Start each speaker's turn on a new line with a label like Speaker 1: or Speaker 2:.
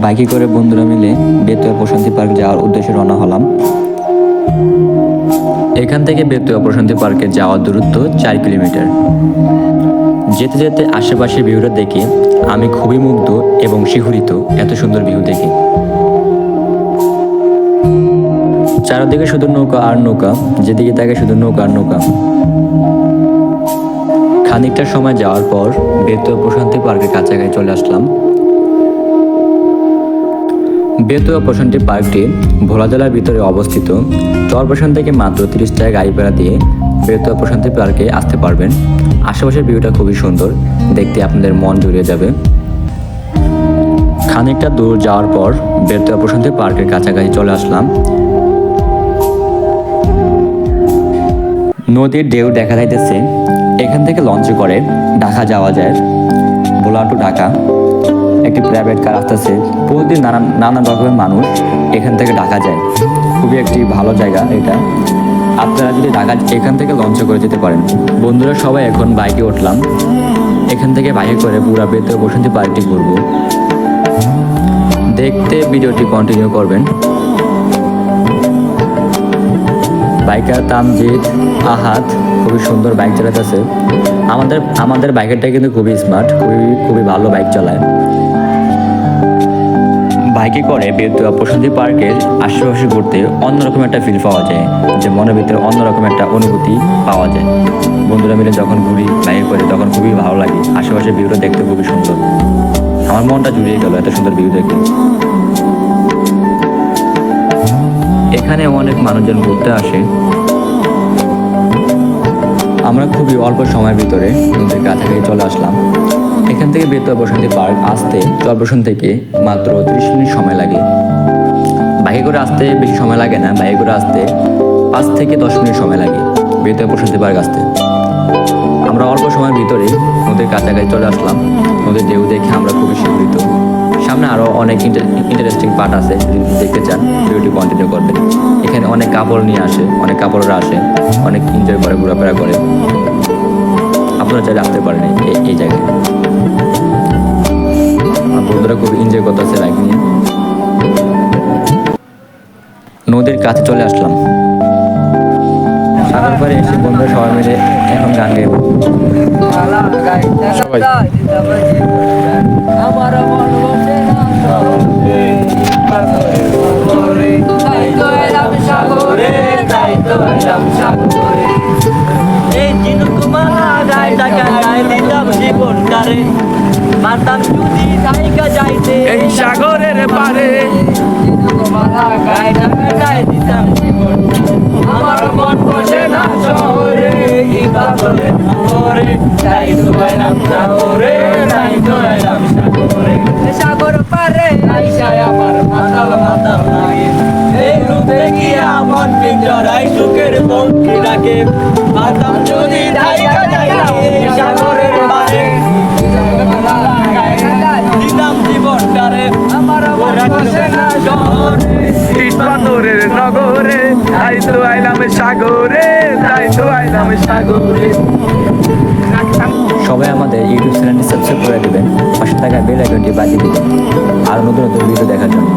Speaker 1: বাইকে করে বন্ধুরা মিলে বেতুয়া প্রশান্তি পার্ক যাওয়ার উদ্দেশ্যে রওনা হলাম। এখান থেকে বেতুয়া প্রশান্তি পার্কে যাওয়ার দূরত্ব 4 কিলোমিটার। যেতে যেতে আশেপাশের ভিউটা দেখে আমি খুবই মুগ্ধ এবং শিহরিত, এত সুন্দর ভিউ দেখে। চারদিকে শুধু নৌকা আর নৌকা, যেদিকে তাকে শুধু নৌকা আর নৌকা। খানিকটা সময় যাওয়ার পর বেতুয়া প্রশান্তি পার্কের কাছাকাছি চলে আসলাম। বেতুয়া প্রশান্তি পার্কটি ভোলা জেলার ভিতরে অবস্থিত। চরপেশন থেকে মাত্র 30 টাকা গাড়ি ভাড়া দিয়ে বেতুয়া প্রশান্তি পার্কে আসতে পারবেন। আশেপাশের ভিউটা খুবই সুন্দর, দেখতে আপনাদের মন জুড়িয়ে যাবে। খানিকটা দূর যাওয়ার পর বেতুয়া প্রশান্তি পার্কের কাছাকাছি চলে আসলাম। নদীর ঢেউ দেখা যাইতেছে। এখান থেকে লঞ্চে করে ঢাকা যাওয়া যায়, ভোলা টু ঢাকা। একটি প্রাইভেট কার আসতেছে। প্রতিদিন নানান রকমের মানুষ এখান থেকে ঢাকা যায়। খুবই একটি ভালো জায়গা এটা। আপনারা যদি ঢাকা এখান থেকে লঞ্চে করে যেতে পারেন। বন্ধুরা সবাই এখন বাইকে উঠলাম। এখান থেকে বাইকে করে পুরা বেতুয়া প্রশান্তি পার্কটি ঘুরবো। দেখতে ভিডিওটি কন্টিনিউ করবেন। বাইকার তামজিদ, আহাদ খুবই সুন্দর বাইক চালাতেছে। আমাদের বাইকারটা কিন্তু খুবই স্মার্ট, খুবই ভালো বাইক চালায়। বাইকে করে বেতুয়া প্রশান্তি পার্কের আশেপাশে ঘুরতে অন্যরকম একটা ফিল পাওয়া যায়, যে মনের ভিতরে অন্যরকম একটা অনুভূতি পাওয়া যায়। বন্ধুরা মিলে যখন ঘুরি বাইকে করে তখন খুবই ভালো লাগে। আশেপাশের ভিউটা দেখতে খুবই সুন্দর। আমার মনটা জুড়িয়ে গেল এত সুন্দর ভিউ দেখে। এখানে অনেক মানুষজন ঘুরতে আসে। আমরা খুবই অল্প সময়ের ভিতরে নদীর কাছাকাছি চলে আসলাম। এখান থেকে বেতুয়া প্রশান্তি পার্ক আসতে চরপেশন থেকে মাত্র 30 মিনিট সময় লাগে। বাইকে করে আসতে বেশি সময় লাগে না, বাইকে করে আসতে 5 থেকে 10 মিনিট সময় লাগে বেতুয়া প্রশান্তি পার্ক আসতে। আমরা অল্প সময়ের ভিতরে নদীর কাছাকাছি চলে আসলাম। নদীর ঢেউ দেখে আমরা খুবই শিহরিত। সামনে আরও অনেক ইন্টারেস্টিং পার্ট আছে, যদি দেখতে চান ভিডিওটি কন্টিনিউ করবেন। এখানে অনেক কাপড় নিয়ে আসে, অনেক কাপড়রা আসে, অনেক এনজয় করে, ঘোরাফেরা করে। আপনারা চাইলে আসতে পারেন এই জায়গায়। আমার বন্ধুরা খুব এনজয় করতেছে বাইক নিয়ে। নদীর কাছে চলে আসলাম। সাগর পাড়ে এসে বন্ধুরা সবাই মিলে এখন গান গাইব। সবাই
Speaker 2: মাতাম যদি জায়গা যাইতে এই সাগরের পারে দিতাম জীবন। আমার মন বসে না শহরে, কি পাগলে শহরে, তাই তো এলাম সাগরে, তাই তো এলাম সাগরে। সাগর পারে আইসায় আমার মাতাল মাতাল লাগে, এই রূপে গিয়া মন পিঞ্জরায় সুখের পঙ্খী ডাকে। মাতাম যদি জায়গা যাইতে এই সাগরের পারে দিতাম জীবনটারে। আমার মন বসে না শহরে, ইট পাথরের নগরে, তাই তো আইলাম সাগরে, তাই তো আইলাম সাগরে।
Speaker 1: সবাই আমাদের ইউটিউব চ্যানেলটি সাবস্ক্রাইব করে দেবেন, পাশে থাকা বেল আইকনটি বাজিয়ে দেবেন আরও নতুন নতুন ভিডিও দেখার জন্য।